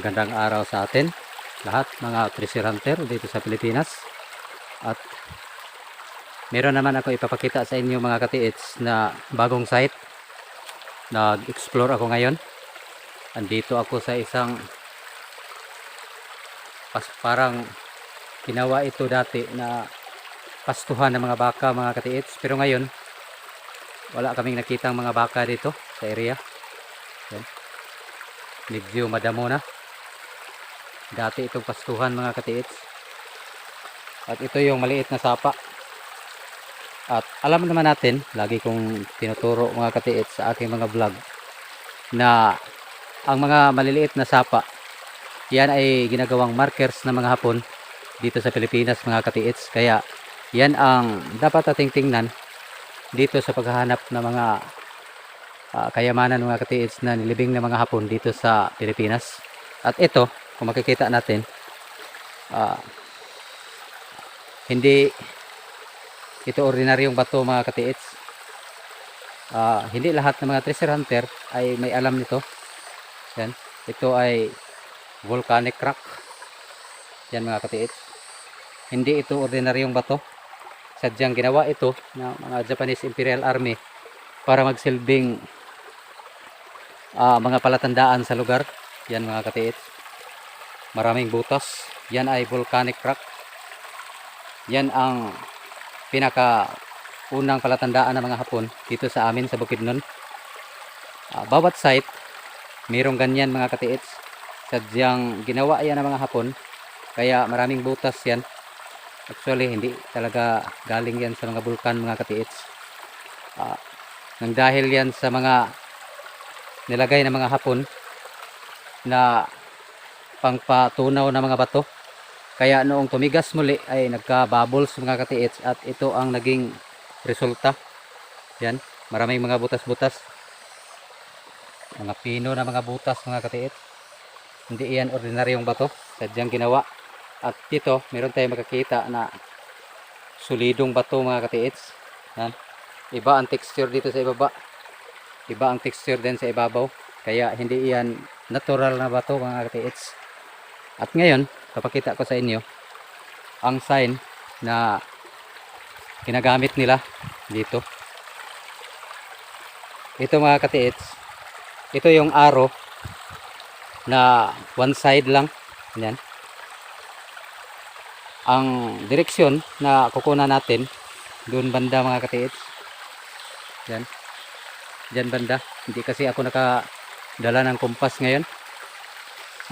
Magandang araw sa atin lahat mga treasure hunter dito sa Pilipinas. At meron naman ako ipapakita sa inyo mga katiits na bagong site. Nag-explore ako ngayon. Andito ako sa isang parang ginawa ito dati na pastuhan ng mga baka mga katiits. Pero ngayon wala kaming nakitang mga baka dito sa area. Yan. Medyo madamo na. Dati itong pastuhan mga katiits. At ito yung maliit na sapa. At alam naman natin, lagi kong tinuturo mga katiits sa aking mga vlog, na ang mga maliliit na sapa, yan ay ginagawang markers ng mga Hapon dito sa Pilipinas mga katiits. Kaya yan ang dapat ating tingnan dito sa paghahanap ng mga kayamanan mga katiits na nilibing ng mga Hapon dito sa Pilipinas. At ito, kung makikita natin, hindi ito ordinaryong bato mga katiits. Hindi lahat ng mga treasure hunter ay may alam nito. Yan. Ito ay volcanic rock. Yan mga katiits. Hindi ito ordinaryong bato. Sadyang ginawa ito ng mga Japanese Imperial Army para magsilbing mga palatandaan sa lugar. Yan mga katiits. Maraming butas. Yan ay volcanic rock. Yan ang pinaka unang palatandaan ng mga Hapon dito sa amin sa Bukidnon. Bawat site mayroong ganyan mga katiits. Sadyang ginawa yan ng mga Hapon, kaya maraming butas yan. Actually hindi talaga galing yan sa mga bulkan mga katiits. Nang dahil yan sa mga nilagay ng mga Hapon na pangpatunaw ng mga bato. Kaya noong tumigas muli ay nagka-bubbles mga katiits, at ito ang naging resulta. Yan, maraming mga butas-butas. Mga pino na mga butas mga katiits. Hindi yan ordinaryong bato, sadyang ginawa. At dito, meron tayong makikita na solidong bato mga katiits. Yan. Iba ang texture dito sa ibaba. Iba ang texture din sa ibabaw. Kaya hindi yan natural na bato mga katiits. At ngayon, papakita ko sa inyo ang sign na ginagamit nila dito. Ito mga katiits, ito yung arrow na one side lang. Yan. Ang direksyon na kukunan natin doon banda mga katiits. Yan. Diyan banda. Hindi kasi ako nakadala ng kompas ngayon.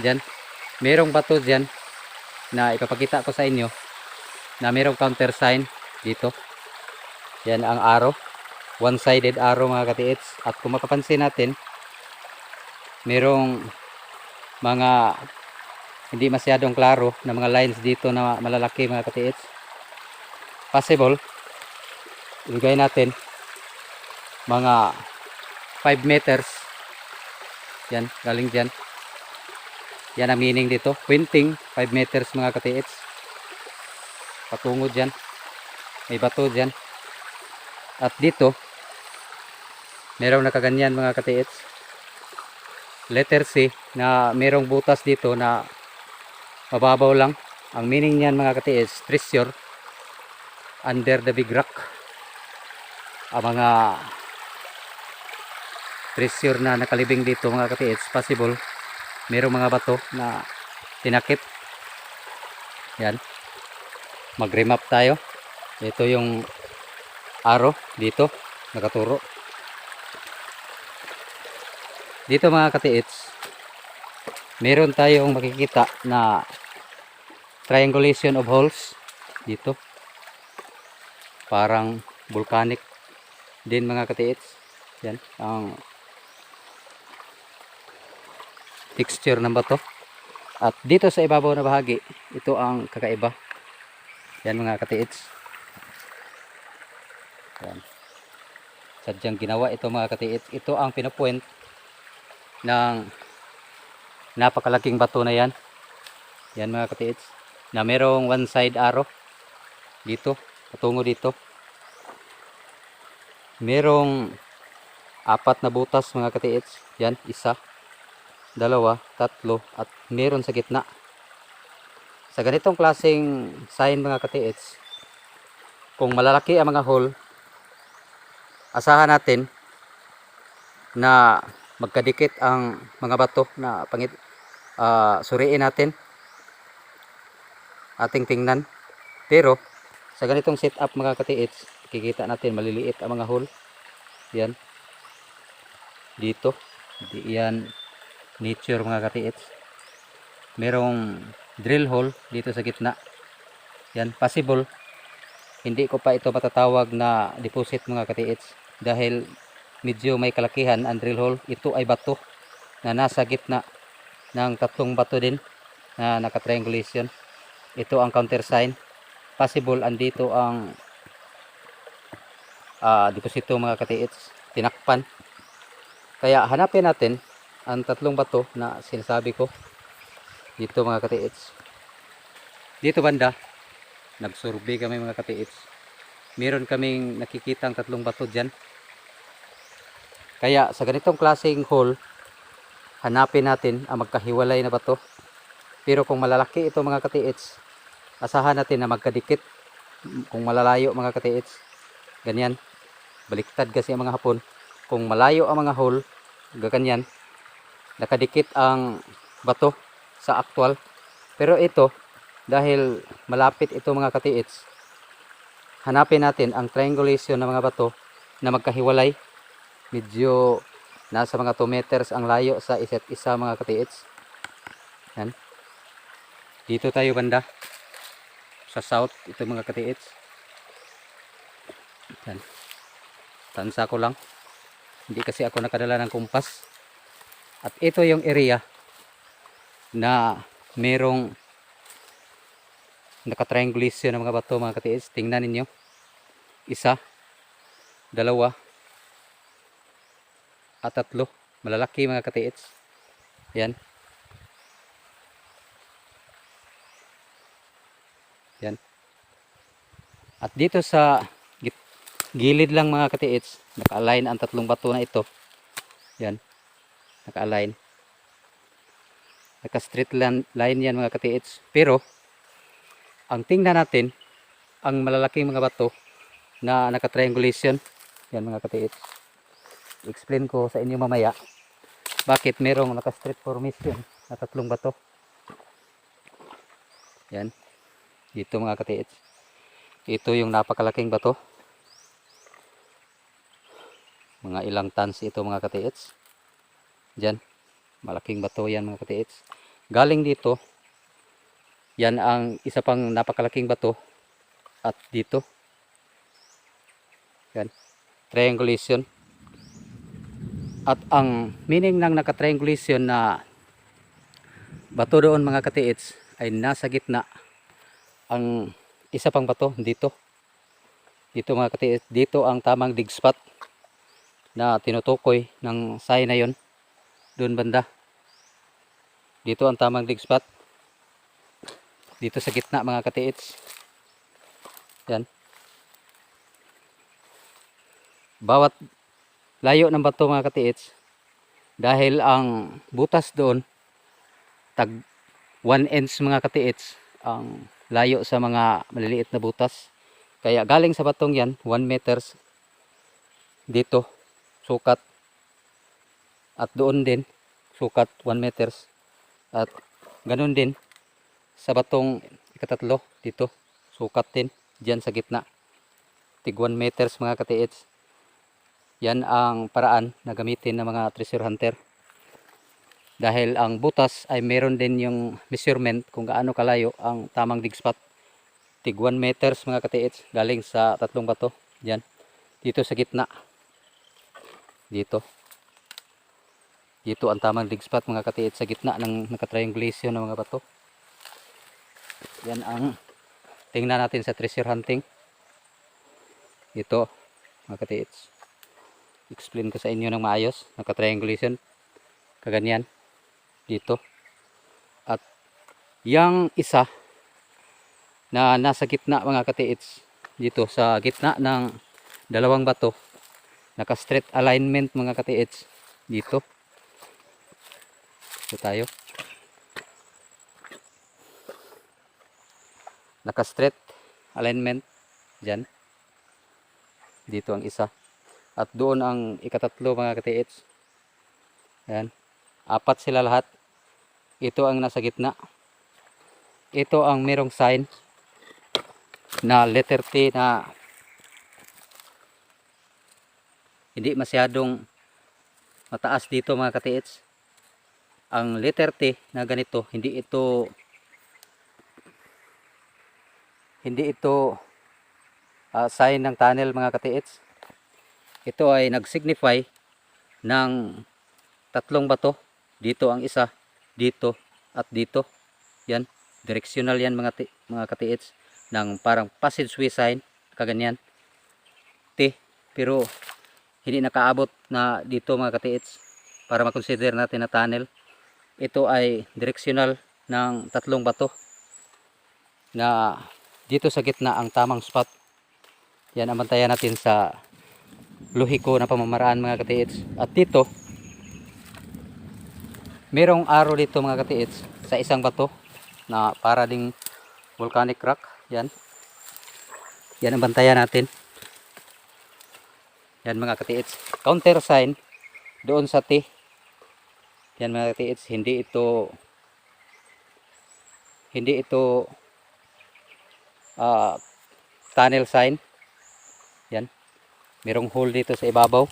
Diyan. Merong bato diyan na ipapakita ko sa inyo na merong counter sign dito. Yan ang arrow. One-sided arrow mga katiits. At kung makapansin natin, merong mga hindi masyadong klaro na mga lines dito na malalaki mga katiits. Possible, ilagay natin mga 5 meters. Yan, galing dyan. Yan ang meaning dito. Pointing 5 meters mga katiits. Patungo dyan. May bato dyan. At dito, merong nakaganyan mga katiits. Letter C na merong butas dito na mababaw lang. Ang meaning niyan mga katiits, treasure under the big rock. Ang mga treasure na nakalibing dito mga katiits, possible merong mga bato na tinakip. Yan. Mag-remap tayo. Ito yung arrow dito nakaturo. Dito mga katiits, meron tayong makikita na triangulation of holes dito. Parang volcanic din mga katiits. Yan ang texture ng bato. At dito sa ibabaw na bahagi, ito ang kakaiba. Yan mga katiits. Yan. Sadyang ginawa ito mga katiits. Ito ang pinapoint ng napakalaking bato na yan. Yan mga katiits. Na merong one side arrow dito, patungo dito. Merong 4 na butas mga katiits. Yan, isa. dalawa, tatlo, at meron sa gitna. Sa ganitong klaseng sign mga katiits, kung malalaki ang mga hole, asahan natin na magkadikit ang mga bato na suriin natin, ating tingnan. Pero sa ganitong setup mga katiits, kikita natin maliliit ang mga hole. Yan. Dito. Yan. Nature mga katiits. Merong drill hole dito sa gitna. Yan. Possible. Hindi ko pa ito matatawag na deposit mga katiits. Dahil medyo may kalakihan ang drill hole. Ito ay bato na nasa gitna ng tatlong bato din na naka-triangulation. Ito ang counter sign. Possible andito ang deposito mga katiits, tinakpan. Kaya hanapin natin ang tatlong bato na sinasabi ko dito mga katiits. Dito banda nagsurvey kami mga katiits, meron kaming nakikitang tatlong bato dyan. Kaya sa ganitong klaseng hole, hanapin natin ang magkahiwalay na bato. Pero kung malalaki ito mga katiits, asahan natin na magkadikit. Kung malalayo mga katiits, ganyan, baliktad kasi ang mga hapon. Kung malayo ang mga hole, gaganyan, nakadikit ang bato sa actual. Pero ito, dahil malapit ito mga katiits, hanapin natin ang triangulation ng mga bato na magkahiwalay. Medyo nasa mga 2 meters ang layo sa isa't isa mga katiits. Yan. Dito tayo banda sa south, ito mga katiits. Yan. Tansa ko lang, hindi kasi ako nakadala ng kumpas. At ito yung area na merong nakatriangulation ng mga bato mga katiits. Tingnan ninyo, isa, dalawa, at tatlo, malalaki mga katiits. Yan. Yan. At dito sa gilid lang mga katiits, naka-align ang tatlong bato na ito. Yan. Naka-align. Naka-straight line yan mga katiits. Pero ang tingnan natin, ang malalaking mga bato na naka-triangulation. Yan mga katiits. Explain ko sa inyo mamaya bakit merong naka-straight formation na tatlong bato. Yan. Dito mga katiits. Ito yung napakalaking bato. Mga ilang tons ito mga katiits. Diyan. Malaking bato yan mga katiits. Galing dito. Yan ang isa pang napakalaking bato. At dito. Yan. Triangulation. At ang meaning ng naka-triangulation na bato doon mga katiits ay nasa gitna. Ang isa pang bato dito. Dito mga katiits. Dito ang tamang dig spot na tinutukoy ng sign na yon. Doon banda. Dito ang tamang dig spot. Dito sa gitna mga katiits. Yan. Bawat layo ng bato mga katiits, dahil ang butas doon tag 1 inch mga katiits ang layo sa mga maliliit na butas. Kaya galing sa batong yan 1 meters dito sukat, at doon din sukat 1 meters, at ganun din sa batong ikatatlo dito sukat din dyan sa gitna tig 1 meters mga katiits. Yan ang paraan na gamitin ng mga treasure hunter, dahil ang butas ay meron din yung measurement kung gaano kalayo ang tamang dig spot. Tig 1 meters mga katiits galing sa tatlong bato dyan dito sa gitna. Dito ang tamang dig spot mga katiits, sa gitna ng naka-triangulation ng mga bato. Yan ang tingnan natin sa treasure hunting. Ito mga katiits, explain ko sa inyo ng maayos. Naka-triangulation kaganyan dito. At yang isa na nasa gitna mga katiits, dito sa gitna ng dalawang bato, naka straight alignment mga katiits dito. Dito tayo. Naka-straight alignment dyan. Dito ang isa. At doon ang ikatatlo mga katiits. Yan. 4 sila lahat. Ito ang nasa gitna. Ito ang merong sign na letter T na hindi masyadong mataas dito mga katiits. Ang letter T na ganito, hindi ito sign ng tunnel mga katiits. Ito ay nag-signify ng 3 bato. Dito ang isa, dito at dito. Yan, directional yan mga katiits, ng parang passageway sign, kaganyan. T, pero hindi nakaabot na dito mga katiits para makonsider natin na tunnel. Ito ay directional ng 3 bato na dito sa gitna ang tamang spot. Yan ang bantayan natin sa lohiko na pamamaraan mga katiits. At dito merong arrow dito mga katiits sa isang bato na para ding volcanic rock. Yan ang bantayan natin. Yan mga katiits, counter sign doon sa T. Yan mga katiits, hindi ito tunnel sign. Yan, merong hole dito sa ibabaw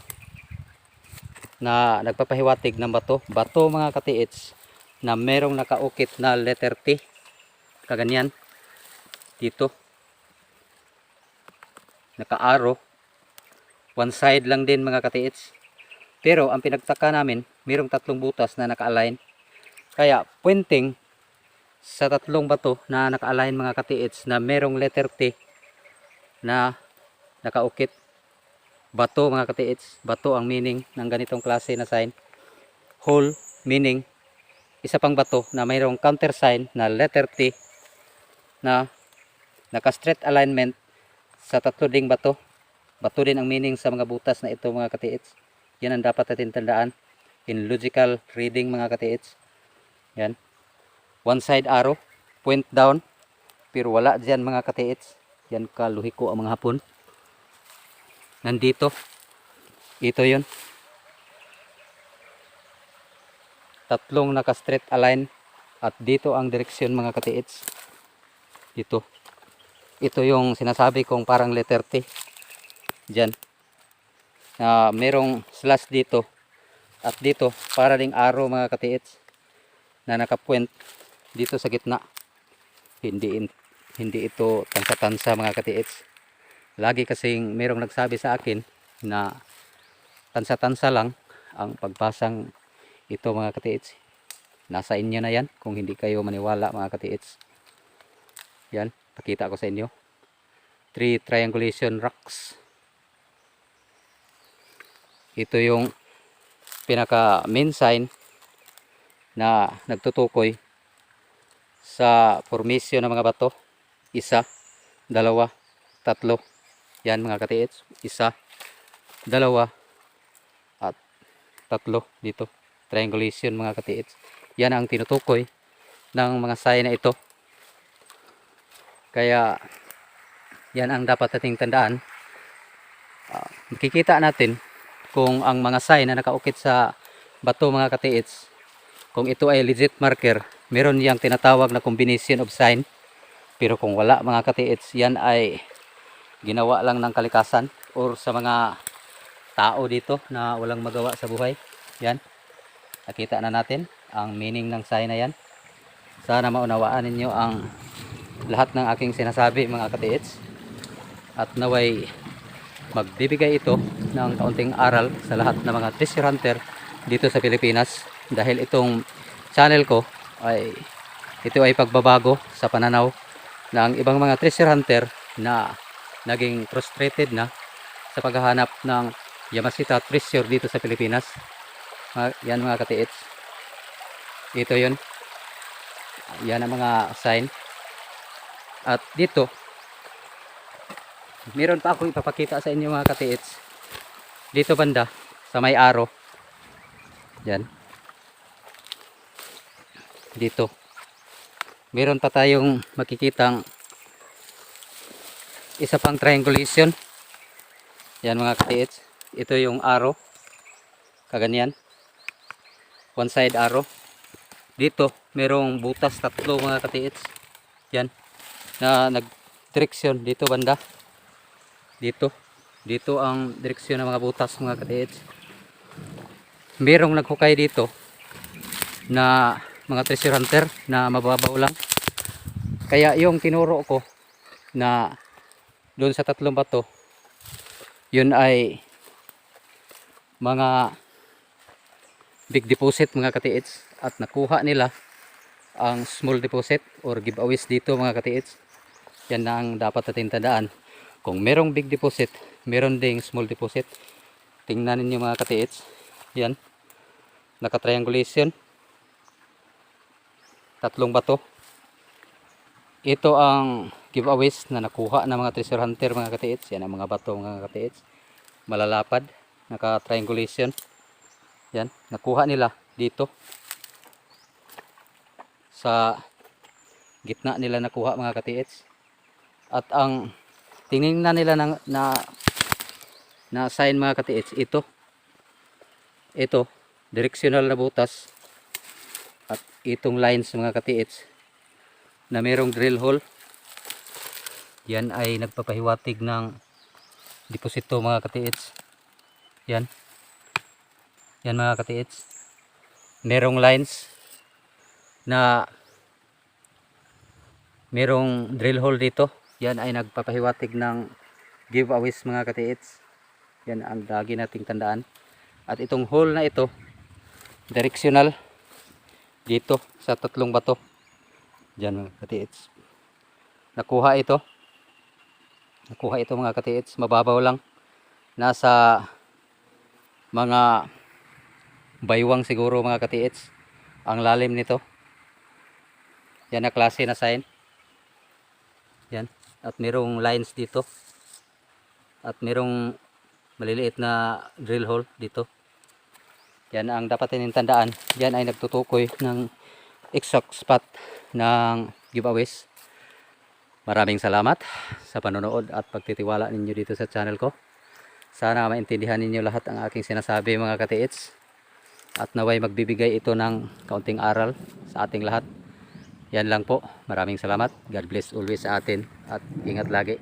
na nagpapahiwatig ng bato mga katiits, na merong nakaukit na letter T, kaganyan. Dito naka-arrow, one side lang din mga katiits, pero ang pinagtaka namin, merong 3 butas na naka-align, kaya pointing sa 3 bato na naka-align mga katiits na merong letter T na nakaukit. Bato mga katiits, bato ang meaning ng ganitong klase na sign. Hole meaning isa pang bato na mayroong counter sign na letter T na naka-straight alignment sa 3 ding bato. Bato din ang meaning sa mga butas na ito mga katiits. Yan ang dapat natin tandaan in logical reading mga katiits. Yan, one side arrow, point down, pero wala dyan mga katiits. Yan kaluhiko ang mga Hapon. Nandito, ito yun, 3 naka-straight align, at dito ang direksyon mga katiits. Ito yung sinasabi kong parang letter T dyan, merong slash dito, at dito para ding arrow mga katiits na nakapuent dito sa gitna. Hindi ito tansa-tansa mga katiits. Lagi kasing merong nagsabi sa akin na tansa-tansa lang ang pagbasang ito mga katiits. Nasa inyo na yan kung hindi kayo maniwala mga katiits. Yan, pakita ko sa inyo. 3 triangulation rocks. Ito yung pinaka main sign na nagtutukoy sa formation ng mga bato. 1, 2, 3. Yan mga katiits, 1, 2 at 3 dito. Triangulation mga katiits. Yan ang tinutukoy ng mga sign na ito. Kaya yan ang dapat nating tandaan. Makikita natin kung ang mga sign na nakaukit sa bato mga katiits, kung ito ay legit marker, meron yang tinatawag na combination of sign. Pero kung wala mga katiits, yan ay ginawa lang ng kalikasan or sa mga tao dito na walang magawa sa buhay. Yan, nakita na natin ang meaning ng sign na yan. Sana maunawaan ninyo ang lahat ng aking sinasabi mga katiits, at naway magbibigay ito ng kaunting aral sa lahat ng mga treasure hunter dito sa Pilipinas, dahil itong channel ko ay pagbabago sa pananaw ng ibang mga treasure hunter na naging frustrated na sa paghahanap ng Yamashita treasure dito sa Pilipinas. Yan mga katiits, ito yun, yan ang mga sign. At dito meron pa akong ipapakita sa inyo mga katiits. Dito banda sa may arrow, yan, dito. Meron pa tayong makikitang isa pang triangulation. Yan mga katiits. Ito yung arrow. Kaganyan. One side arrow. Dito, merong butas tatlo mga katiits. Yan. Na nag-direksyon dito banda. Dito. Dito ang direksyon ng mga butas mga katiits. Merong naghukay dito na mga treasure hunter na mababaw lang. Kaya yung tinuro ko na doon sa tatlong bato, yun ay mga big deposit mga katiits, at nakuha nila ang small deposit or giveaways dito mga katiits. Yan na ang dapat natin tandaan. Kung merong big deposit, meron ding small deposit. Tingnan ninyo mga katiits. Yan. Naka-triangulation. Tatlong bato. Ito ang giveaways na nakuha ng mga treasure hunter mga katiits. Yan ang mga bato mga katiits. Malalapad. Naka-triangulation. Yan. Nakuha nila dito. Sa gitna nila nakuha mga katiits. At ang tiningnan nila na sign mga katiits, ito directional na butas, at itong lines mga katiits na merong drill hole. Yan ay nagpapahiwatig ng deposito mga katiits. Yan mga katiits, merong lines na merong drill hole dito. Yan ay nagpapahiwatig ng giveaways mga katiits. Yan ang lagi nating tandaan. At itong hole na ito, directional dito sa tatlong bato. Diyan mga katiits. Nakuha ito mga katiits. Mababaw lang. Nasa mga baywang siguro mga katiits ang lalim nito. Yan na klase na sign. Yan. At merong lines dito. At merong maliliit na drill hole dito. Yan ang dapat natin tandaan. Yan ay nagtutukoy ng exact spot ng giveaways. Maraming salamat sa panonood at pagtitiwala ninyo dito sa channel ko. Sana maintindihan ninyo lahat ang aking sinasabi mga katiits. At naway magbibigay ito ng kaunting aral sa ating lahat. Yan lang po. Maraming salamat. God bless always sa atin at ingat lagi.